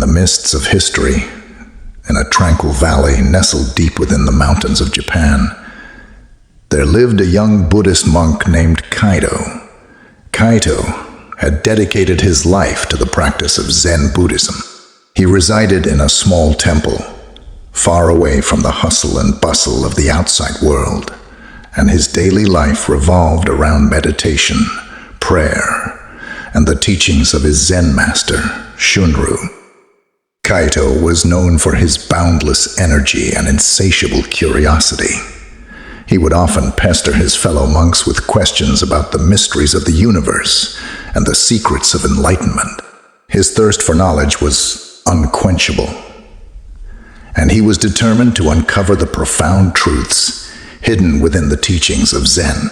the mists of history, in a tranquil valley nestled deep within the mountains of Japan, there lived a young Buddhist monk named Kaito. Kaito had dedicated his life to the practice of Zen Buddhism. He resided in a small temple, far away from the hustle and bustle of the outside world, and his daily life revolved around meditation, prayer, and the teachings of his Zen master, Shunryu. Kaito was known for his boundless energy and insatiable curiosity. He would often pester his fellow monks with questions about the mysteries of the universe and the secrets of enlightenment. His thirst for knowledge was unquenchable, and he was determined to uncover the profound truths hidden within the teachings of Zen.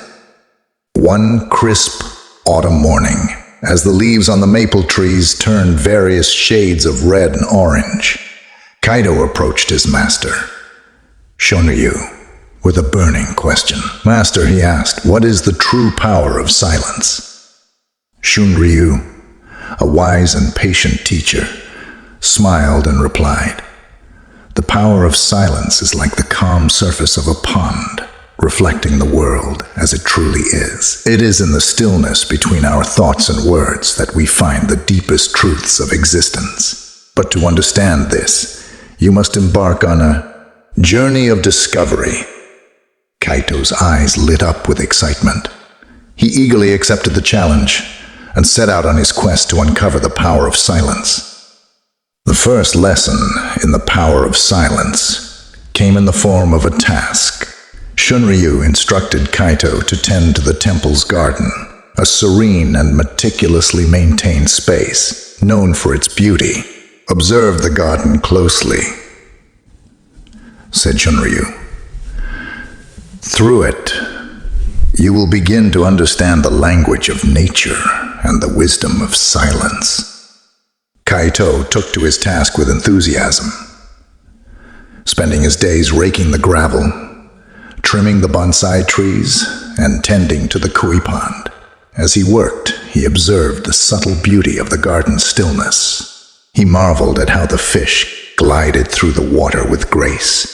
One crisp autumn morning, as the leaves on the maple trees turned various shades of red and orange, Kaito approached his master, Shunryu, with a burning question. "Master," he asked, "what is the true power of silence?" Shunryu, a wise and patient teacher, smiled and replied, "The power of silence is like the calm surface of a pond, reflecting the world as it truly is. It is in the stillness between our thoughts and words that we find the deepest truths of existence. But to understand this, you must embark on a journey of discovery." Kaito's eyes lit up with excitement. He eagerly accepted the challenge and set out on his quest to uncover the power of silence. The first lesson in the power of silence came in the form of a task. Shunryu instructed Kaito to tend to the temple's garden, a serene and meticulously maintained space, known for its beauty. "Observe the garden closely," said Shunryu. "Through it, you will begin to understand the language of nature and the wisdom of silence." Kaito took to his task with enthusiasm, spending his days raking the gravel, trimming the bonsai trees, and tending to the koi pond. As he worked, he observed the subtle beauty of the garden's stillness. He marveled at how the fish glided through the water with grace.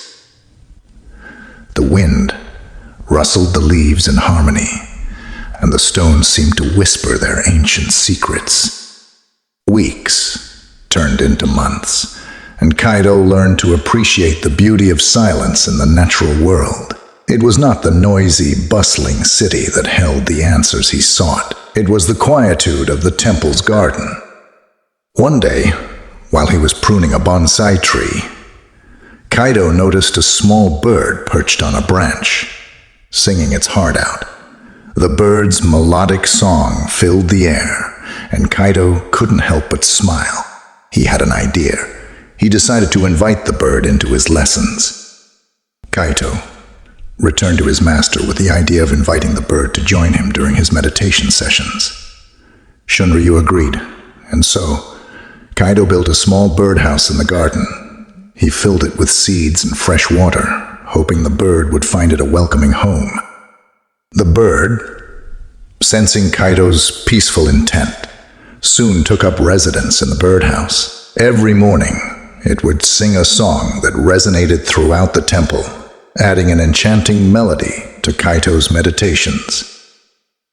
The wind rustled the leaves in harmony, and the stones seemed to whisper their ancient secrets. Weeks turned into months, and Kaito learned to appreciate the beauty of silence in the natural world. It was not the noisy, bustling city that held the answers he sought. It was the quietude of the temple's garden. One day, while he was pruning a bonsai tree, Kaito noticed a small bird perched on a branch, singing its heart out. The bird's melodic song filled the air, and Kaito couldn't help but smile. He had an idea. He decided to invite the bird into his lessons. Kaito returned to his master with the idea of inviting the bird to join him during his meditation sessions. Shunryu agreed, and so Kaito built a small birdhouse in the garden. He filled it with seeds and fresh water, hoping the bird would find it a welcoming home. The bird, sensing Kaito's peaceful intent, soon took up residence in the birdhouse. Every morning, it would sing a song that resonated throughout the temple, adding an enchanting melody to Kaito's meditations.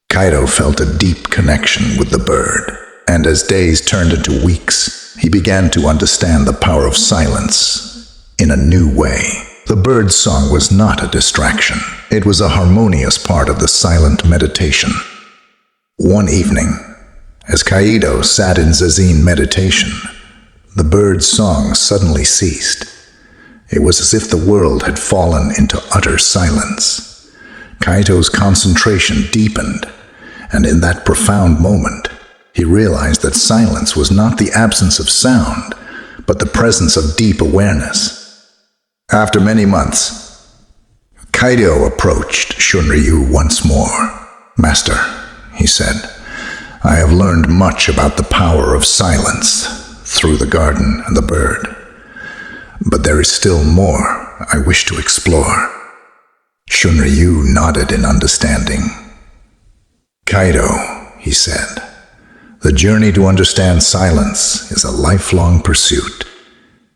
Kaito felt a deep connection with the bird, and as days turned into weeks, he began to understand the power of silence in a new way. The bird's song was not a distraction. It was a harmonious part of the silent meditation. One evening, as Kaito sat in zazen meditation, the bird's song suddenly ceased. It was as if the world had fallen into utter silence. Kaito's concentration deepened, and in that profound moment, he realized that silence was not the absence of sound, but the presence of deep awareness. After many months, Kaito approached Shunryu once more. "Master," he said, "I have learned much about the power of silence through the garden and the bird. But there is still more I wish to explore." Shunryu nodded in understanding. "Kaito," he said, The journey to understand silence is a lifelong pursuit.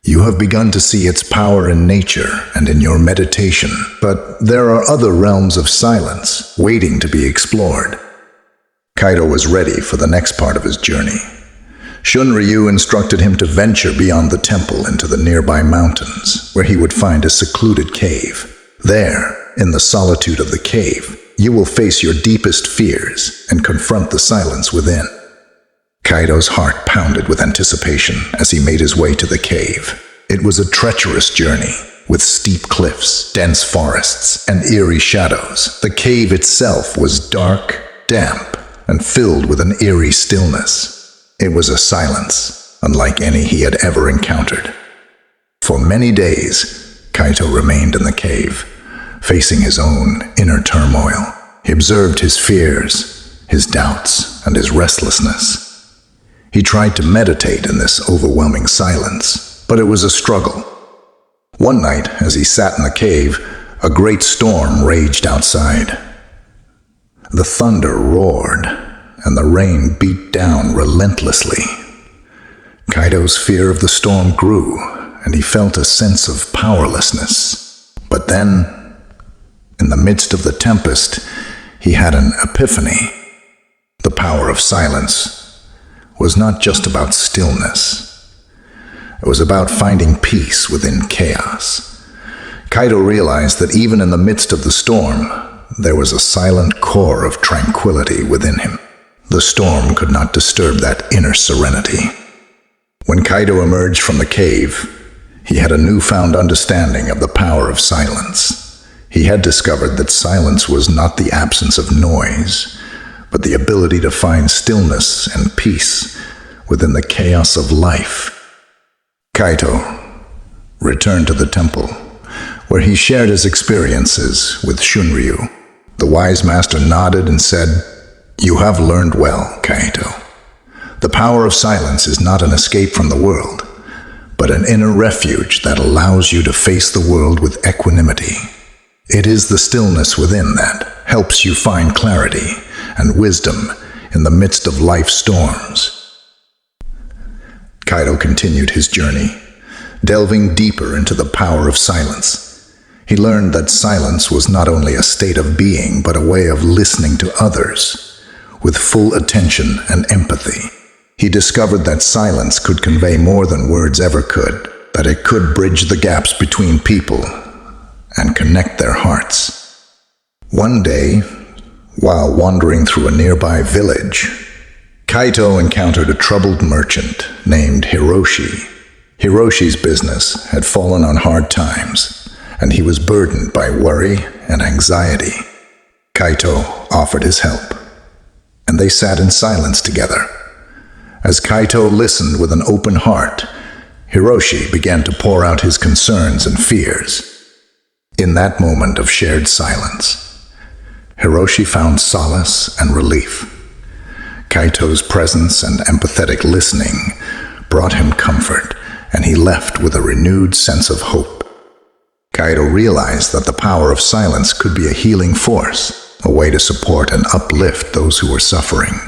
You have begun to see its power in nature and in your meditation, but there are other realms of silence waiting to be explored. Kaito was ready for the next part of his journey. Shunryu instructed him to venture beyond the temple into the nearby mountains, where he would find a secluded cave. There, in the solitude of the cave, you will face your deepest fears and confront the silence within. Kaito's heart pounded with anticipation as he made his way to the cave. It was a treacherous journey, with steep cliffs, dense forests, and eerie shadows. The cave itself was dark, damp, and filled with an eerie stillness. It was a silence unlike any he had ever encountered. For many days, Kaito remained in the cave, facing his own inner turmoil. He observed his fears, his doubts, and his restlessness. He tried to meditate in this overwhelming silence, but it was a struggle. One night, as he sat in the cave, a great storm raged outside. The thunder roared, and the rain beat down relentlessly. Kaito's fear of the storm grew, and he felt a sense of powerlessness. But then, in the midst of the tempest, he had an epiphany. The power of silence was not just about stillness. It was about finding peace within chaos. Kaito realized that even in the midst of the storm, there was a silent core of tranquility within him. The storm could not disturb that inner serenity. When Kaito emerged from the cave, he had a newfound understanding of the power of silence. He had discovered that silence was not the absence of noise, but the ability to find stillness and peace within the chaos of life. Kaito returned to the temple, where he shared his experiences with Shunryu. The wise master nodded and said, "You have learned well, Kaito. The power of silence is not an escape from the world, but an inner refuge that allows you to face the world with equanimity. It is the stillness within that helps you find clarity and wisdom in the midst of life's storms." Kaito continued his journey, delving deeper into the power of silence. He learned that silence was not only a state of being, but a way of listening to others with full attention and empathy. He discovered that silence could convey more than words ever could, that it could bridge the gaps between people and connect their hearts. One day, while wandering through a nearby village, Kaito encountered a troubled merchant named Hiroshi. Hiroshi's business had fallen on hard times, and he was burdened by worry and anxiety. Kaito offered his help, and they sat in silence together. As Kaito listened with an open heart, Hiroshi began to pour out his concerns and fears. In that moment of shared silence, Hiroshi found solace and relief. Kaito's presence and empathetic listening brought him comfort, and he left with a renewed sense of hope. Kaito realized that the power of silence could be a healing force, a way to support and uplift those who were suffering.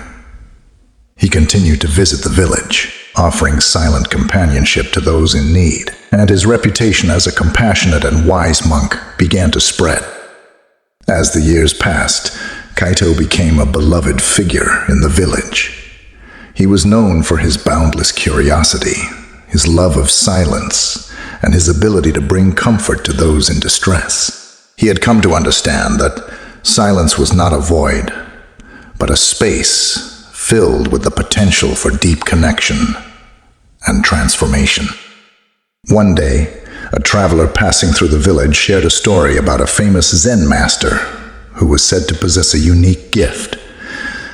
He continued to visit the village, offering silent companionship to those in need, and his reputation as a compassionate and wise monk began to spread. As the years passed, Kaito became a beloved figure in the village. He was known for his boundless curiosity, his love of silence, and his ability to bring comfort to those in distress. He had come to understand that silence was not a void, but a space filled with the potential for deep connection and transformation. One day, a traveler passing through the village shared a story about a famous Zen master who was said to possess a unique gift.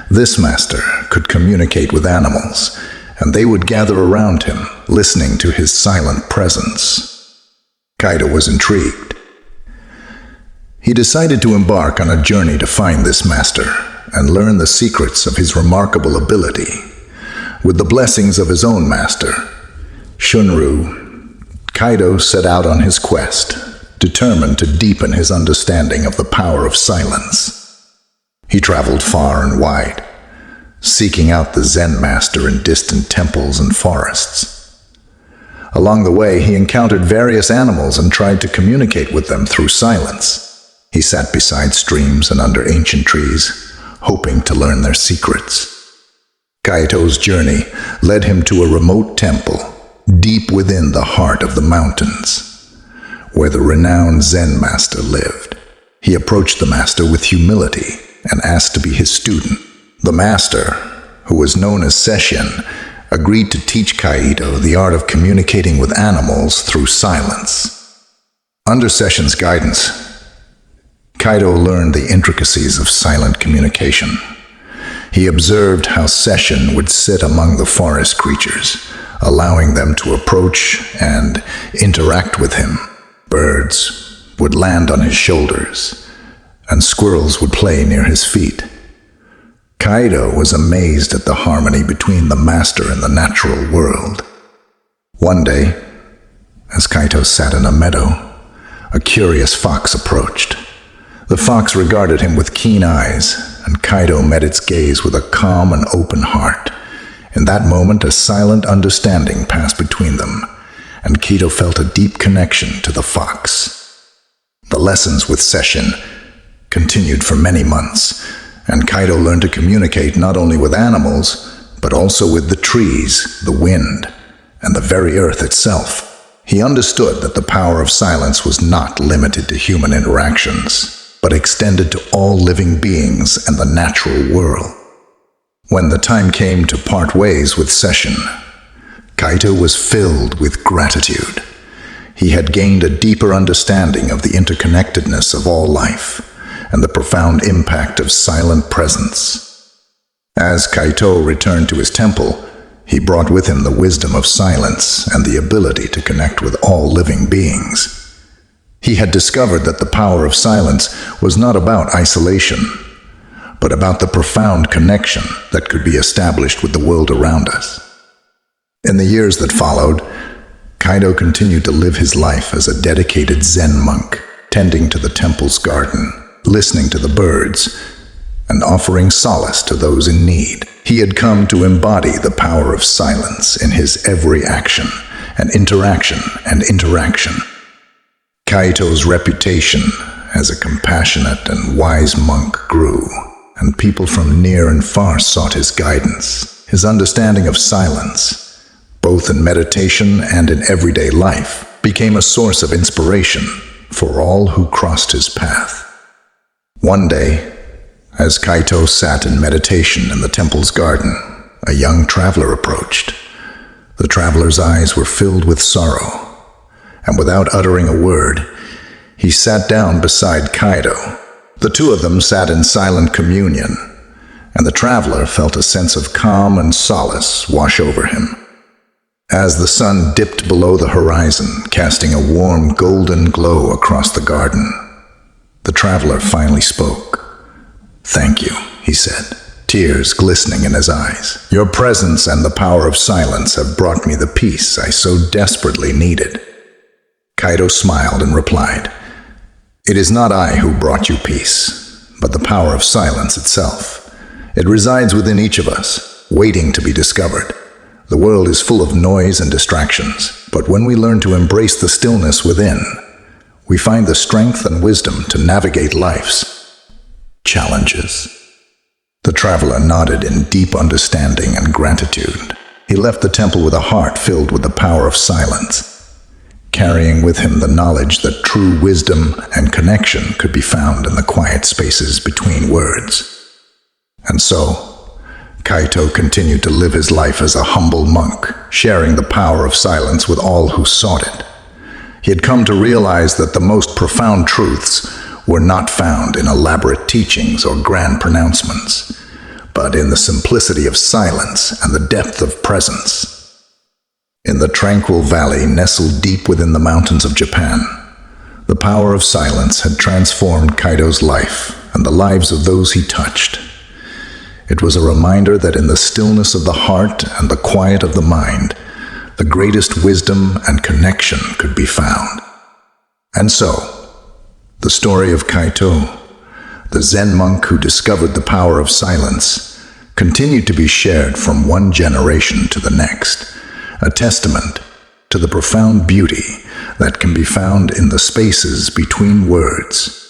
This master could communicate with animals, and they would gather around him, listening to his silent presence. Kaito was intrigued. He decided to embark on a journey to find this master and learn the secrets of his remarkable ability. With the blessings of his own master, Shunryu, Kaito set out on his quest, determined to deepen his understanding of the power of silence. He traveled far and wide, seeking out the Zen master in distant temples and forests. Along the way, he encountered various animals and tried to communicate with them through silence. He sat beside streams and under ancient trees, hoping to learn their secrets. Kaito's journey led him to a remote temple, deep within the heart of the mountains, where the renowned Zen master lived. He approached the master with humility and asked to be his student. The master, who was known as Sesshin, agreed to teach Kaito the art of communicating with animals through silence. Under Sesshin's guidance, Kaito learned the intricacies of silent communication. He observed how Sesshin would sit among the forest creatures, allowing them to approach and interact with him. Birds would land on his shoulders, and squirrels would play near his feet. Kaito was amazed at the harmony between the master and the natural world. One day, as Kaito sat in a meadow, a curious fox approached. The fox regarded him with keen eyes, and Kaito met its gaze with a calm and open heart. In that moment, a silent understanding passed between them, and Kaito felt a deep connection to the fox. The lessons with Sesshin continued for many months, and Kaito learned to communicate not only with animals, but also with the trees, the wind, and the very earth itself. He understood that the power of silence was not limited to human interactions, but extended to all living beings and the natural world. When the time came to part ways with Sesshin, Kaito was filled with gratitude. He had gained a deeper understanding of the interconnectedness of all life and the profound impact of silent presence. As Kaito returned to his temple, he brought with him the wisdom of silence and the ability to connect with all living beings. He had discovered that the power of silence was not about isolation, but about the profound connection that could be established with the world around us. In the years that followed, Kaito continued to live his life as a dedicated Zen monk, tending to the temple's garden, listening to the birds, and offering solace to those in need. He had come to embody the power of silence in his every action and interaction. Kaito's reputation as a compassionate and wise monk grew, and people from near and far sought his guidance. His understanding of silence, both in meditation and in everyday life, became a source of inspiration for all who crossed his path. One day, as Kaito sat in meditation in the temple's garden, a young traveler approached. The traveler's eyes were filled with sorrow, and without uttering a word, he sat down beside Kaito. The two of them sat in silent communion, and the traveler felt a sense of calm and solace wash over him. As the sun dipped below the horizon, casting a warm golden glow across the garden, the traveler finally spoke. "Thank you," he said, tears glistening in his eyes. "Your presence and the power of silence have brought me the peace I so desperately needed." Kaito smiled and replied, "It is not I who brought you peace, but the power of silence itself. It resides within each of us, waiting to be discovered. The world is full of noise and distractions, but when we learn to embrace the stillness within, we find the strength and wisdom to navigate life's challenges." The traveler nodded in deep understanding and gratitude. He left the temple with a heart filled with the power of silence, carrying with him the knowledge that true wisdom and connection could be found in the quiet spaces between words. And so, Kaito continued to live his life as a humble monk, sharing the power of silence with all who sought it. He had come to realize that the most profound truths were not found in elaborate teachings or grand pronouncements, but in the simplicity of silence and the depth of presence. In the tranquil valley nestled deep within the mountains of Japan, the power of silence had transformed Kaito's life and the lives of those he touched. It was a reminder that in the stillness of the heart and the quiet of the mind, the greatest wisdom and connection could be found. And so, the story of Kaito, the Zen monk who discovered the power of silence, continued to be shared from one generation to the next, a testament to the profound beauty that can be found in the spaces between words.